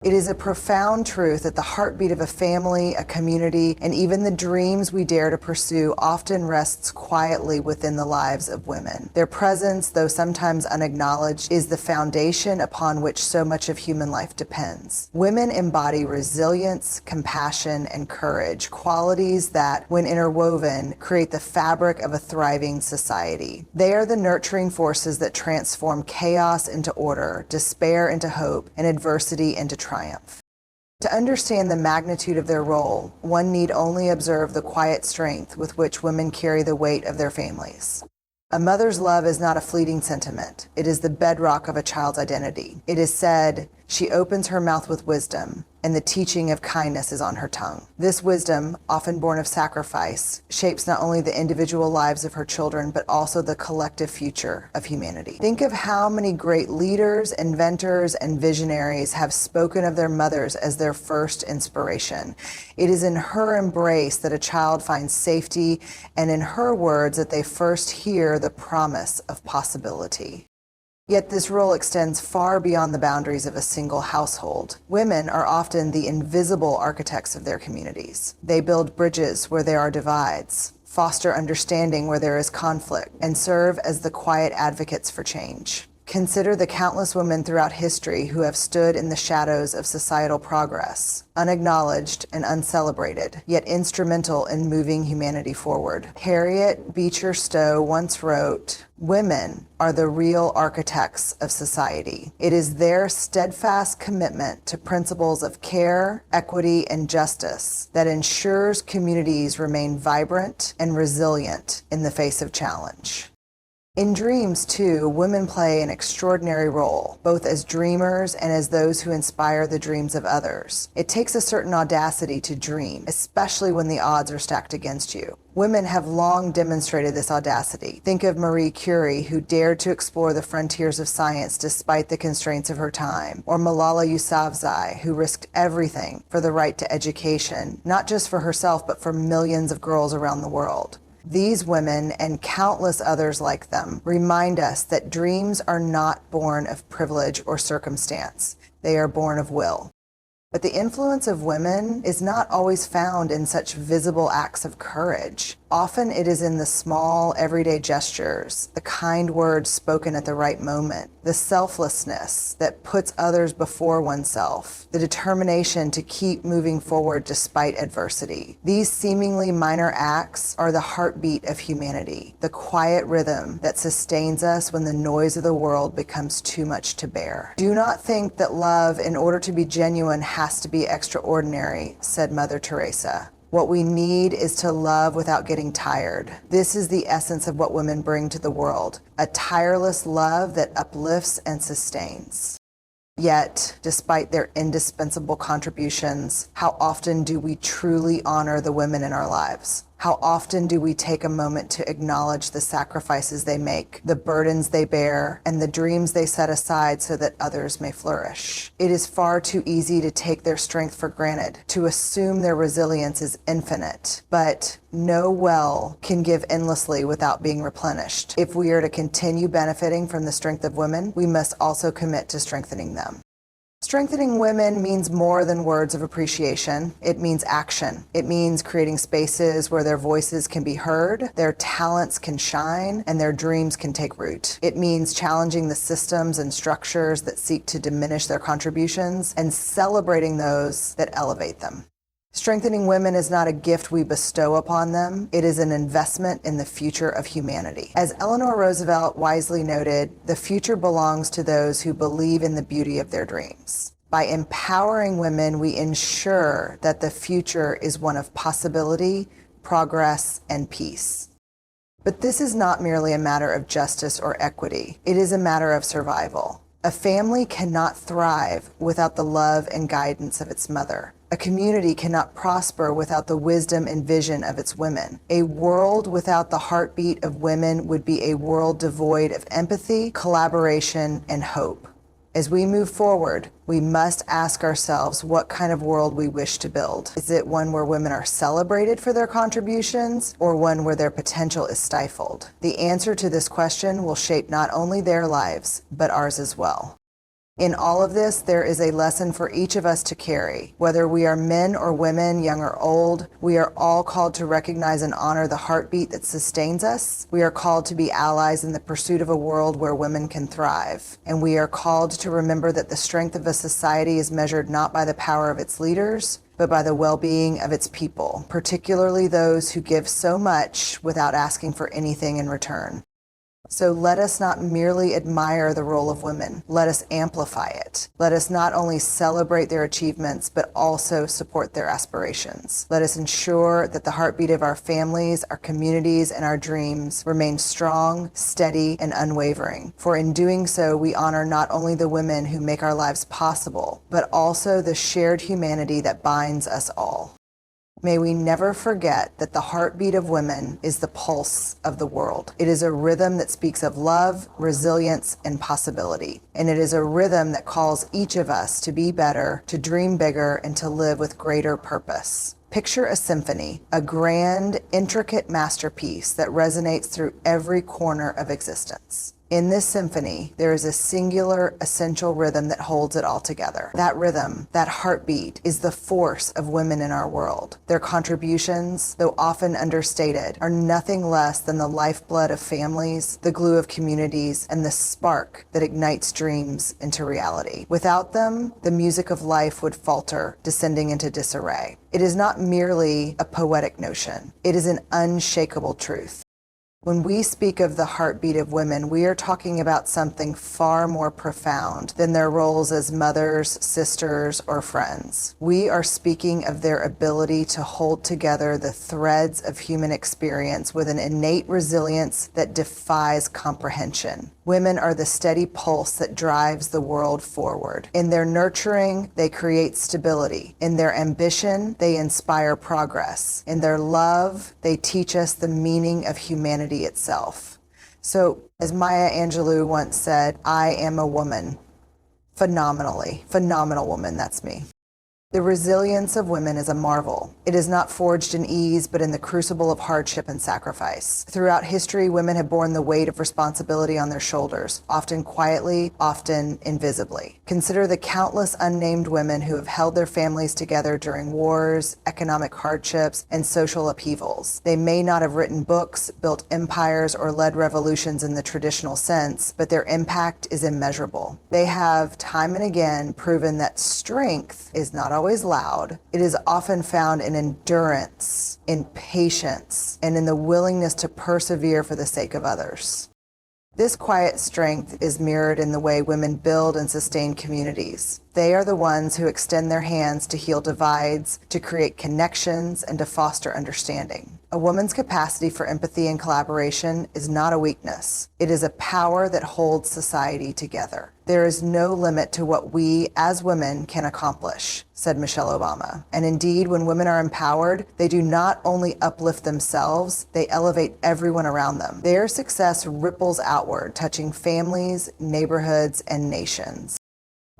It is a profound truth that the heartbeat of a family, a community, and even the dreams we dare to pursue often rests quietly within the lives of women. Their presence, though sometimes unacknowledged, is the foundation upon which so much of human life depends. Women embody resilience, compassion, and courage, qualities that, when interwoven, create the fabric of a thriving society. They are the nurturing forces that transform chaos into order, despair into hope, and adversity into triumph. To understand the magnitude of their role, one need only observe the quiet strength with which women carry the weight of their families. A mother's love is not a fleeting sentiment. It is the bedrock of a child's identity. It is said, "She opens her mouth with wisdom, and the teaching of kindness is on her tongue." This wisdom, often born of sacrifice, shapes not only the individual lives of her children, but also the collective future of humanity. Think of how many great leaders, inventors, and visionaries have spoken of their mothers as their first inspiration. It is in her embrace that a child finds safety, and in her words that they first hear the promise of possibility. Yet this role extends far beyond the boundaries of a single household. Women are often the invisible architects of their communities. They build bridges where there are divides, foster understanding where there is conflict, and serve as the quiet advocates for change. Consider the countless women throughout history who have stood in the shadows of societal progress, unacknowledged and uncelebrated, yet instrumental in moving humanity forward. Harriet Beecher Stowe once wrote, "Women are the real architects of society. It is their steadfast commitment to principles of care, equity, and justice that ensures communities remain vibrant and resilient in the face of challenge." In dreams, too, women play an extraordinary role, both as dreamers and as those who inspire the dreams of others. It takes a certain audacity to dream, especially when the odds are stacked against you. Women have long demonstrated this audacity. Think of Marie Curie, who dared to explore the frontiers of science despite the constraints of her time, or Malala Yousafzai, who risked everything for the right to education, not just for herself, but for millions of girls around the world. These women, and countless others like them, remind us that dreams are not born of privilege or circumstance. They are born of will. But the influence of women is not always found in such visible acts of courage. Often it is in the small, everyday gestures, the kind words spoken at the right moment, the selflessness that puts others before oneself, the determination to keep moving forward despite adversity. These seemingly minor acts are the heartbeat of humanity, the quiet rhythm that sustains us when the noise of the world becomes too much to bear. "Do not think that love, in order to be genuine, has to be extraordinary," said Mother Teresa. "What we need is to love without getting tired." This is the essence of what women bring to the world, a tireless love that uplifts and sustains. Yet, despite their indispensable contributions, how often do we truly honor the women in our lives? How often do we take a moment to acknowledge the sacrifices they make, the burdens they bear, and the dreams they set aside so that others may flourish? It is far too easy to take their strength for granted, to assume their resilience is infinite. But no well can give endlessly without being replenished. If we are to continue benefiting from the strength of women, we must also commit to strengthening them. Strengthening women means more than words of appreciation. It means action. It means creating spaces where their voices can be heard, their talents can shine, and their dreams can take root. It means challenging the systems and structures that seek to diminish their contributions and celebrating those that elevate them. Strengthening women is not a gift we bestow upon them. It is an investment in the future of humanity. As Eleanor Roosevelt wisely noted, the future belongs to those who believe in the beauty of their dreams. By empowering women, we ensure that the future is one of possibility, progress, and peace. But this is not merely a matter of justice or equity. It is a matter of survival. A family cannot thrive without the love and guidance of its mother. A community cannot prosper without the wisdom and vision of its women. A world without the heartbeat of women would be a world devoid of empathy, collaboration, and hope. As we move forward, we must ask ourselves what kind of world we wish to build. Is it one where women are celebrated for their contributions, or one where their potential is stifled? The answer to this question will shape not only their lives, but ours as well. In all of this, there is a lesson for each of us to carry. Whether we are men or women, young or old, we are all called to recognize and honor the heartbeat that sustains us. We are called to be allies in the pursuit of a world where women can thrive. And we are called to remember that the strength of a society is measured not by the power of its leaders, but by the well-being of its people, particularly those who give so much without asking for anything in return. So let us not merely admire the role of women. Let us amplify it. Let us not only celebrate their achievements, but also support their aspirations. Let us ensure that the heartbeat of our families, our communities, and our dreams remain strong, steady, and unwavering. For in doing so, we honor not only the women who make our lives possible, but also the shared humanity that binds us all. May we never forget that the heartbeat of women is the pulse of the world. It is a rhythm that speaks of love, resilience, and possibility. And it is a rhythm that calls each of us to be better, to dream bigger, and to live with greater purpose. Picture a symphony, a grand, intricate masterpiece that resonates through every corner of existence. In this symphony, there is a singular, essential rhythm that holds it all together. That rhythm, that heartbeat, is the force of women in our world. Their contributions, though often understated, are nothing less than the lifeblood of families, the glue of communities, and the spark that ignites dreams into reality. Without them, the music of life would falter, descending into disarray. It is not merely a poetic notion. It is an unshakable truth. When we speak of the heartbeat of women, we are talking about something far more profound than their roles as mothers, sisters, or friends. We are speaking of their ability to hold together the threads of human experience with an innate resilience that defies comprehension. Women are the steady pulse that drives the world forward. In their nurturing, they create stability. In their ambition, they inspire progress. In their love, they teach us the meaning of humanity itself. So, as Maya Angelou once said, I am a woman. Phenomenal woman, that's me. The resilience of women is a marvel. It is not forged in ease, but in the crucible of hardship and sacrifice. Throughout history, women have borne the weight of responsibility on their shoulders, often quietly, often invisibly. Consider the countless unnamed women who have held their families together during wars, economic hardships, and social upheavals. They may not have written books, built empires, or led revolutions in the traditional sense, but their impact is immeasurable. They have time and again proven that strength is not always loud. It is often found in endurance, in patience, and in the willingness to persevere for the sake of others. This quiet strength is mirrored in the way women build and sustain communities. They are the ones who extend their hands to heal divides, to create connections, and to foster understanding. A woman's capacity for empathy and collaboration is not a weakness. It is a power that holds society together. There is no limit to what we, as women, can accomplish, said Michelle Obama. And indeed, when women are empowered, they do not only uplift themselves, they elevate everyone around them. Their success ripples outward, touching families, neighborhoods, and nations.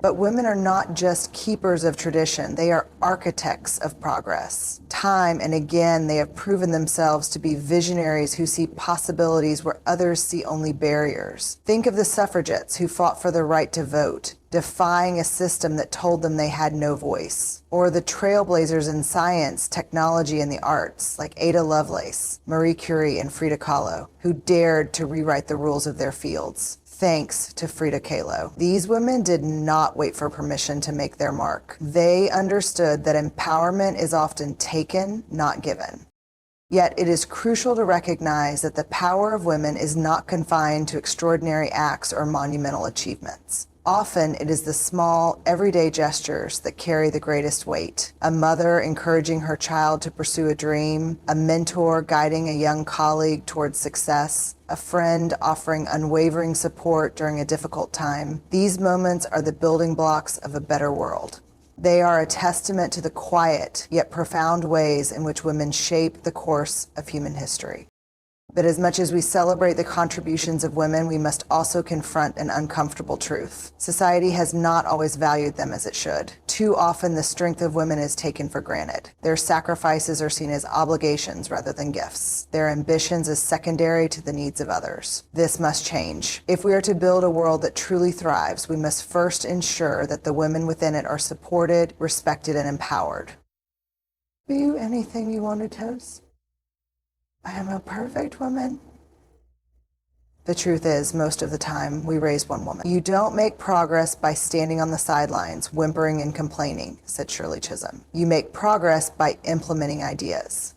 But women are not just keepers of tradition, they are architects of progress. Time and again, they have proven themselves to be visionaries who see possibilities where others see only barriers. Think of the suffragettes who fought for the right to vote, defying a system that told them they had no voice. Or the trailblazers in science, technology, and the arts, like Ada Lovelace, Marie Curie, and Frida Kahlo, who dared to rewrite the rules of their fields. Thanks to Frida Kahlo. These women did not wait for permission to make their mark. They understood that empowerment is often taken, not given. Yet it is crucial to recognize that the power of women is not confined to extraordinary acts or monumental achievements. Often it is the small, everyday gestures that carry the greatest weight. A mother encouraging her child to pursue a dream, a mentor guiding a young colleague towards success, a friend offering unwavering support during a difficult time. These moments are the building blocks of a better world. They are a testament to the quiet yet profound ways in which women shape the course of human history. But as much as we celebrate the contributions of women, we must also confront an uncomfortable truth. Society has not always valued them as it should. Too often, the strength of women is taken for granted. Their sacrifices are seen as obligations rather than gifts. Their ambitions as secondary to the needs of others. This must change. If we are to build a world that truly thrives, we must first ensure that the women within it are supported, respected, and empowered. Are you anything you want to toast? I am a perfect woman. The truth is, most of the time, we raise one woman. You don't make progress by standing on the sidelines, whimpering and complaining, said Shirley Chisholm. You make progress by implementing ideas.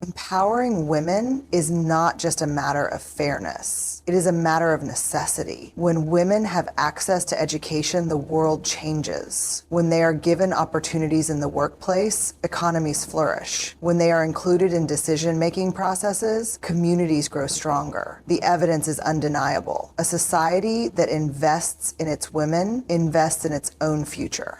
Empowering women is not just a matter of fairness. It is a matter of necessity. When women have access to education, the world changes. When they are given opportunities in the workplace, economies flourish. When they are included in decision-making processes, communities grow stronger. The evidence is undeniable. A society that invests in its women invests in its own future.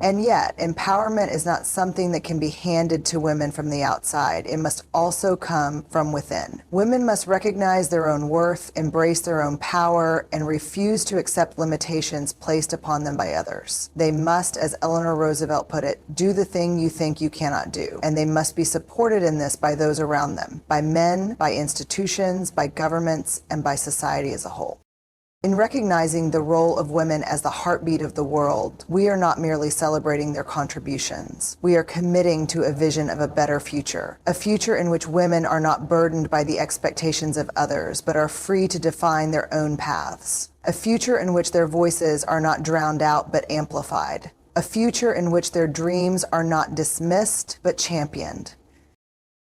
And yet, empowerment is not something that can be handed to women from the outside. It must also come from within. Women must recognize their own worth, embrace their own power, and refuse to accept limitations placed upon them by others. They must, as Eleanor Roosevelt put it, do the thing you think you cannot do. And they must be supported in this by those around them, by men, by institutions, by governments, and by society as a whole. In recognizing the role of women as the heartbeat of the world, we are not merely celebrating their contributions. We are committing to a vision of a better future, a future in which women are not burdened by the expectations of others, but are free to define their own paths, a future in which their voices are not drowned out but amplified, a future in which their dreams are not dismissed but championed.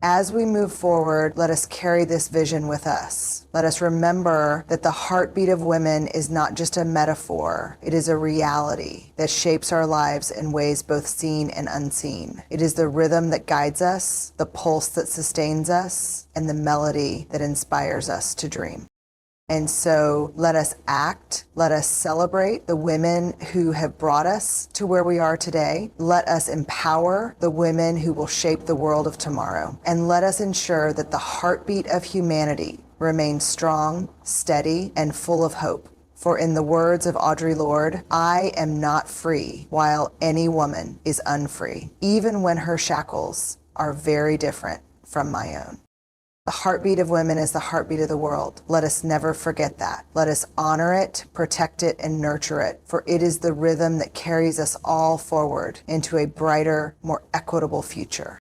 As we move forward, let us carry this vision with us. Let us remember that the heartbeat of women is not just a metaphor. It is a reality that shapes our lives in ways both seen and unseen. It is the rhythm that guides us, the pulse that sustains us, and the melody that inspires us to dream. And so let us act, let us celebrate the women who have brought us to where we are today. Let us empower the women who will shape the world of tomorrow. And let us ensure that the heartbeat of humanity remains strong, steady, and full of hope. For in the words of Audre Lorde, I am not free while any woman is unfree, even when her shackles are very different from my own. The heartbeat of women is the heartbeat of the world. Let us never forget that. Let us honor it, protect it, and nurture it, for it is the rhythm that carries us all forward into a brighter, more equitable future.